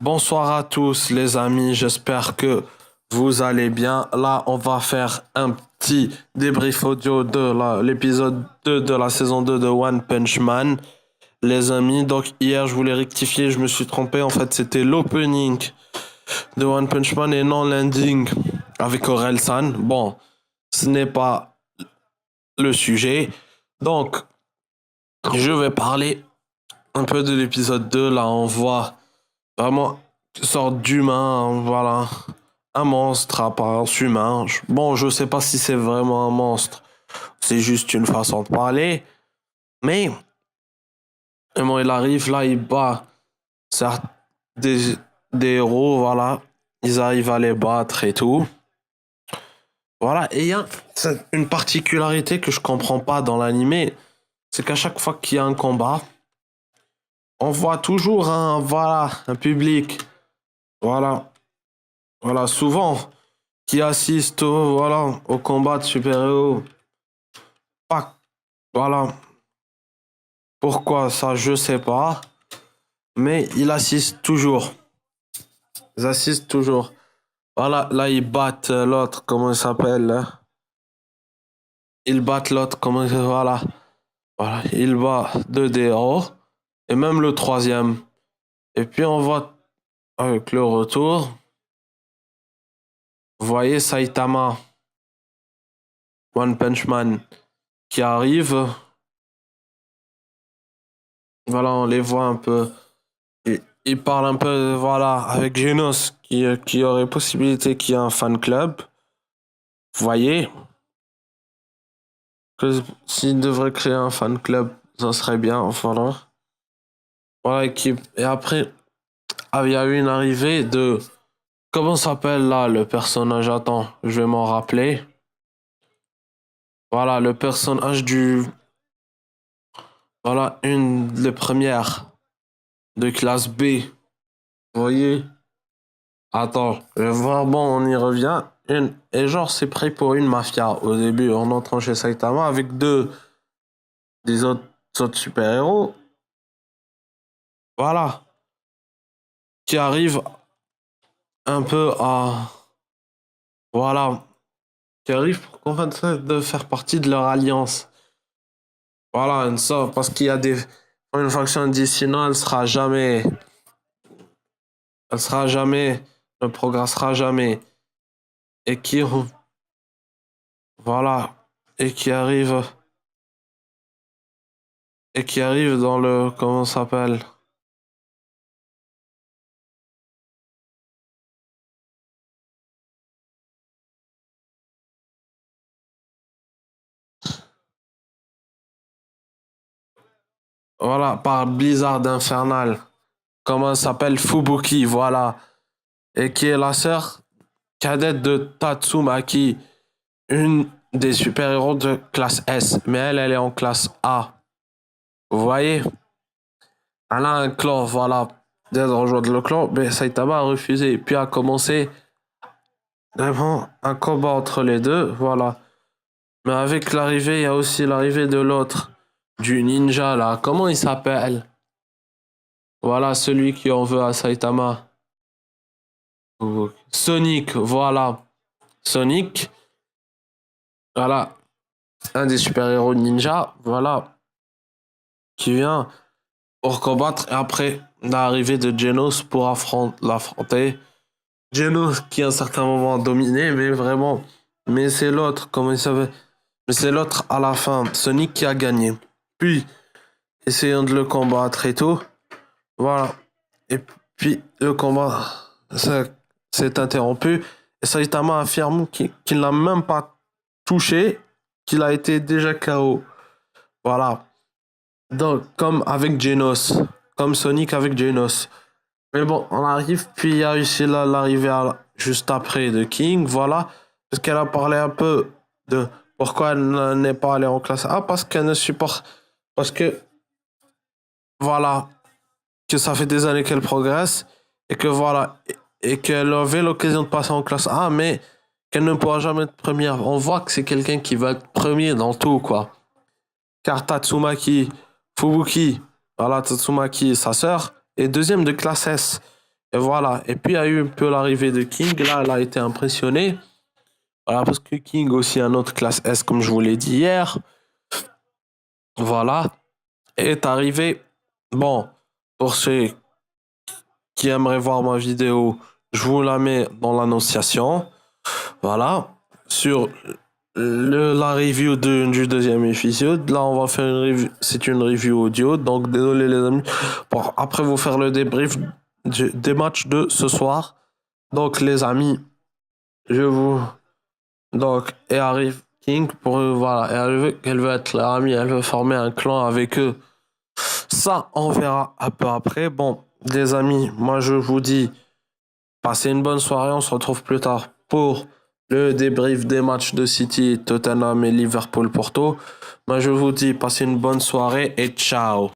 Bonsoir à tous les amis, j'espère que vous allez bien. Là, on va faire un petit débrief audio de l'épisode 2 de la saison 2 de One Punch Man. Les amis, donc hier je voulais rectifier, je me suis trompé. En fait, c'était l'opening de One Punch Man et non l'ending avec Orelsan. Bon, ce n'est pas le sujet. Donc, je vais parler un peu de l'épisode 2. Là, on voit vraiment une sorte d'humain, voilà. Un monstre à apparence humain. Bon, je sais pas si c'est vraiment un monstre. C'est juste une façon de parler. Mais, comment il arrive là, il bat certes des, des héros, voilà. Ils arrivent à les battre et tout. Voilà. Et il y a une particularité que je comprends pas dans l'animé. C'est qu'à chaque fois qu'il y a un combat, on voit toujours un public. Voilà. Voilà, souvent, qui assiste au combat de super-héros. Pas, voilà. Pourquoi ça, je sais pas. Mais il assiste toujours. Ils assistent toujours. Voilà, là, ils battent l'autre, comment il s'appelle là. Ils battent l'autre, voilà. Voilà, il bat deux des héros. Et même le troisième. Et puis, on voit avec le retour. Vous voyez Saitama, One Punch Man, qui arrive. Voilà, on les voit un peu. Il parle un peu, voilà, avec Genos, qui aurait possibilité qu'il y ait un fan club. Vous voyez que s'il devrait créer un fan club, ça serait bien, voilà. Voilà, et après, il y a eu une arrivée de. Comment s'appelle là le personnage? Attends, je vais m'en rappeler. Voilà, le personnage du. Voilà, une des premières de classe B. Vous voyez? Attends, je vais voir, bon, on y revient. Et genre, c'est prêt pour une mafia au début, en entrant chez Saitama avec des autres super-héros. Voilà. Qui arrivent un peu à. Voilà. Qui arrivent pour convaincre de faire partie de leur alliance. Voilà, une sorte, parce qu'il y a une faction dit sinon, elle sera jamais. Elle sera jamais. Ne progressera jamais. Et qui. Voilà. Et qui arrive. Et qui arrive dans le. Comment ça s'appelle? Voilà, par Blizzard Infernal. Comment elle s'appelle? Fubuki, voilà. Et qui est la sœur cadette de Tatsumaki, une des super-héros de classe S. Mais elle est en classe A. Vous voyez? Elle a un clan, voilà. D'être rejoindre le clan, mais Saitama a refusé. Puis a commencé vraiment un combat entre les deux, voilà. Mais avec l'arrivée, il y a aussi l'arrivée de l'autre, du ninja là. Comment il s'appelle? Voilà, celui qui en veut à Saitama. Sonic, voilà. Sonic, voilà. Un des super-héros ninja, voilà. Qui vient pour combattre. Et après, l'arrivée de Genos pour l'affronter. Genos qui à un certain moment a dominé, mais vraiment. Mais c'est l'autre, comment il s'appelle? Mais c'est l'autre à la fin, Sonic qui a gagné. Puis, essayant de le combattre et tout. Voilà. Et puis, le combat s'est interrompu. Et Saitama affirme qu'il n'a même pas touché, qu'il a été déjà KO. Voilà. Donc, comme avec Genos. Comme Sonic avec Genos. Mais bon, on arrive, puis il y a aussi l'arrivée juste après de King, voilà. Parce qu'elle a parlé un peu de pourquoi elle n'est pas allée en classe A, parce qu'elle ne supporte. Parce que, voilà, que ça fait des années qu'elle progresse, et que voilà, et qu'elle avait l'occasion de passer en classe A, mais qu'elle ne pourra jamais être première. On voit que c'est quelqu'un qui va être premier dans tout, quoi. Car Tatsumaki Fubuki, voilà, Tatsumaki, sa sœur, est deuxième de classe S. Et voilà. Et puis, il y a eu un peu l'arrivée de King. Là, elle a été impressionnée. Voilà, parce que King aussi un autre classe S, comme je vous l'ai dit hier. Voilà. Est arrivé. Bon, pour ceux qui aimeraient voir ma vidéo, je vous la mets dans l'annonciation. Voilà. Sur la review du deuxième épisode. Là, on va faire une review. C'est une review audio. Donc, désolé les amis. Bon, après vous faire le débrief des matchs de ce soir. Donc, les amis, je vous. Donc, et arrive King pour voilà. Elle veut être leur amie. Elle veut former un clan avec eux. Ça, on verra un peu après. Bon, les amis, moi, je vous dis, passez une bonne soirée. On se retrouve plus tard pour le débrief des matchs de City, Tottenham et Liverpool-Porto. Moi, je vous dis, passez une bonne soirée et ciao.